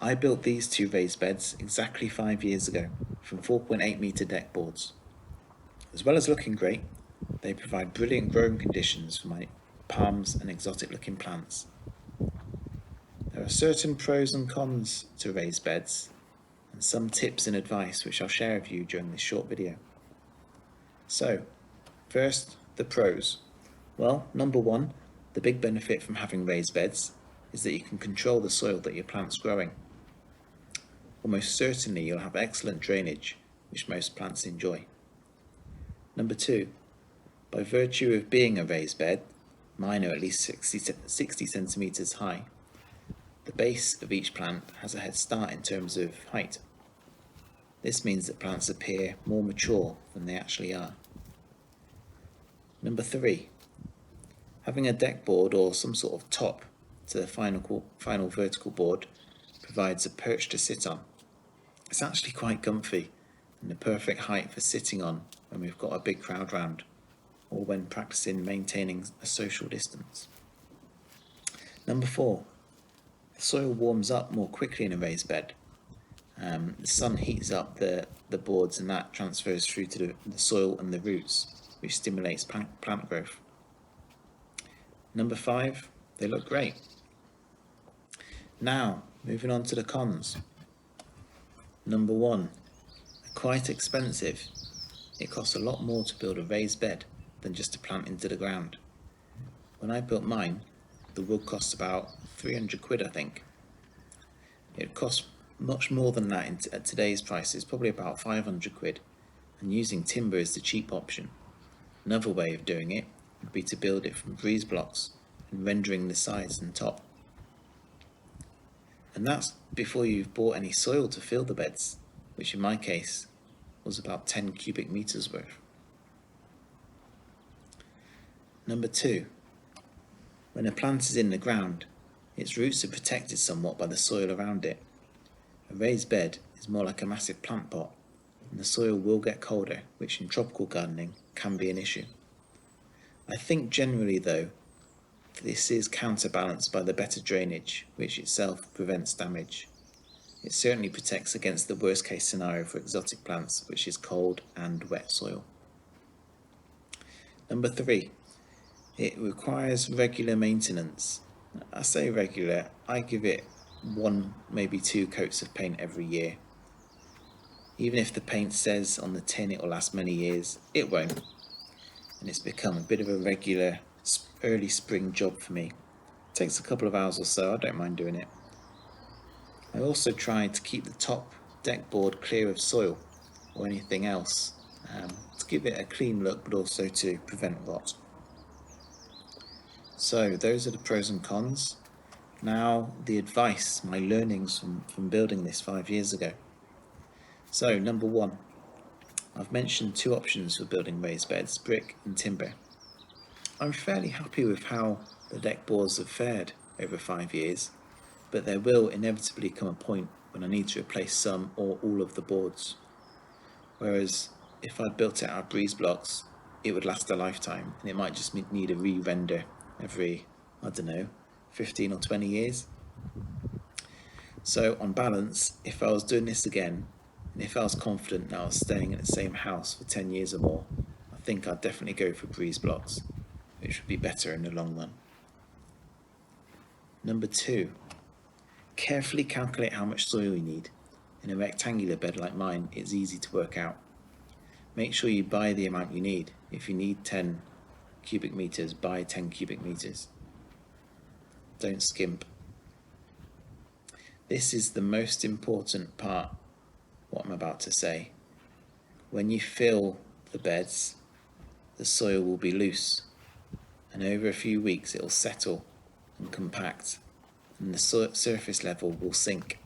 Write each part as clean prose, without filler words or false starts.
I built these two raised beds exactly 5 years ago from 4.8 metre deck boards. As well as looking great, they provide brilliant growing conditions for my palms and exotic looking plants. There are certain pros and cons to raised beds, and some tips and advice which I'll share with you during this short video. So, first, the pros. Well, number one, the big benefit from having raised beds is that you can control the soil that your plant's growing. Almost certainly you'll have excellent drainage, which most plants enjoy. Number two, by virtue of being a raised bed, mine are at least 60 centimetres high, the base of each plant has a head start in terms of height. This means that plants appear more mature than they actually are. Number three, having a deck board or some sort of top to the final vertical board provides a perch to sit on. It's actually quite comfy and the perfect height for sitting on when we've got a big crowd round or when practicing maintaining a social distance. Number four, the soil warms up more quickly in a raised bed. The sun heats up the boards and that transfers through to the soil and the roots, which stimulates plant growth. Number five, they look great. Now, moving on to the cons. Number one, they're quite expensive. It costs a lot more to build a raised bed than just to plant into the ground. When I built mine, the wood cost about 300 quid, I think. It costs much more than that at today's prices, probably about 500 quid, and using timber is the cheap option. Another way of doing it would be to build it from breeze blocks and rendering the sides and top. And that's before you've bought any soil to fill the beds, which in my case was about 10 cubic meters worth. Number two, when a plant is in the ground, its roots are protected somewhat by the soil around it. A raised bed is more like a massive plant pot, and the soil will get colder, which in tropical gardening can be an issue. I think generally though, this is counterbalanced by the better drainage, which itself prevents damage. It certainly protects against the worst case scenario for exotic plants, which is cold and wet soil. Number three, it requires regular maintenance. I say regular, I give it 1, maybe 2 coats of paint every year. Even if the paint says on the tin it will last many years, it won't. And it's become a bit of a regular early spring job for me. It takes a couple of hours or so, I don't mind doing it. I also try to keep the top deck board clear of soil or anything else to give it a clean look, but also to prevent rot. So those are the pros and cons. Now the advice, my learnings from building this 5 years ago. So number one, I've mentioned 2 options for building raised beds, brick and timber. I'm fairly happy with how the deck boards have fared over 5 years, but there will inevitably come a point when I need to replace some or all of the boards. Whereas if I built it out of breeze blocks, it would last a lifetime and it might just need a re-render every, 15 or 20 years. So on balance, if I was doing this again, and if I was confident that I was staying in the same house for 10 years or more, I think I'd definitely go for breeze blocks, which would be better in the long run. Number two, carefully calculate how much soil you need. In a rectangular bed like mine, it's easy to work out. Make sure you buy the amount you need. If you need 10 cubic meters, buy 10 cubic meters. Don't skimp. This is the most important part, what I'm about to say. When you fill the beds, the soil will be loose, and over a few weeks it will settle and compact, and the surface level will sink.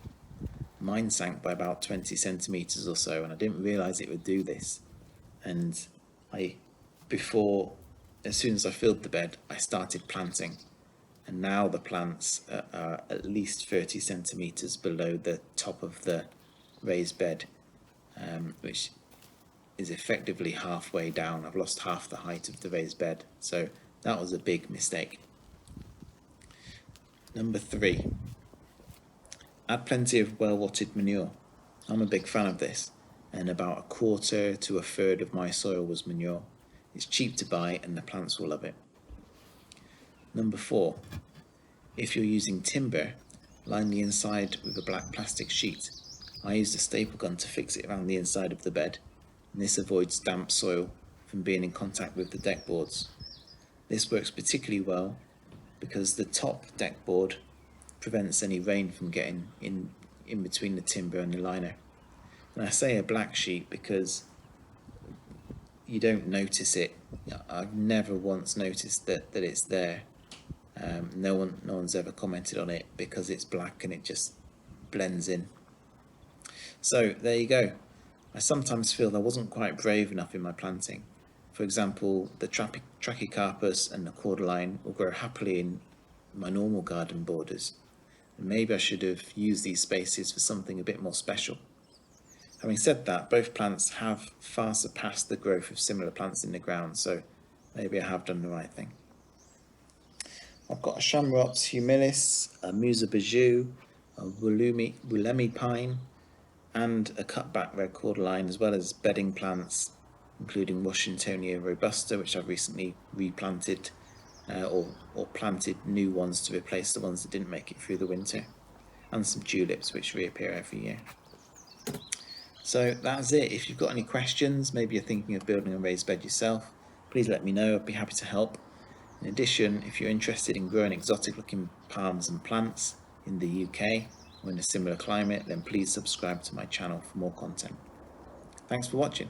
Mine sank by about 20 centimeters or so, and I didn't realize it would do this. And as soon as I filled the bed, I started planting, and now the plants are at least 30 centimeters below the top of the raised bed, which is effectively halfway down. I've lost half the height of the raised bed, so that was a big mistake. Number three, Add plenty of well-rotted manure. I'm a big fan of this, and about a quarter to a third of my soil was manure. It's cheap to buy and the plants will love it. Number 4. If you're using timber, line the inside with a black plastic sheet. I used a staple gun to fix it around the inside of the bed, and this avoids damp soil from being in contact with the deck boards. This works particularly well because the top deck board prevents any rain from getting in between the timber and the liner. And I say a black sheet because you don't notice it. I've never once noticed that it's there. No one's ever commented on it because it's black and it just blends in. So there you go. I sometimes feel I wasn't quite brave enough in my planting. For example, the Trachycarpus and the Cordyline will grow happily in my normal garden borders. And maybe I should have used these spaces for something a bit more special. Having said that, both plants have far surpassed the growth of similar plants in the ground, so maybe I have done the right thing. I've got a Chamaerops Humilis, a Musa Bijou, a Wollemi Pine, and a cutback red cordyline, as well as bedding plants, including Washingtonia robusta, which I've recently replanted or planted new ones to replace the ones that didn't make it through the winter, and some tulips which reappear every year. So that's it. If you've got any questions, maybe you're thinking of building a raised bed yourself, please let me know. I'd be happy to help. In addition, if you're interested in growing exotic looking palms and plants in the UK or in a similar climate, then please subscribe to my channel for more content. Thanks for watching.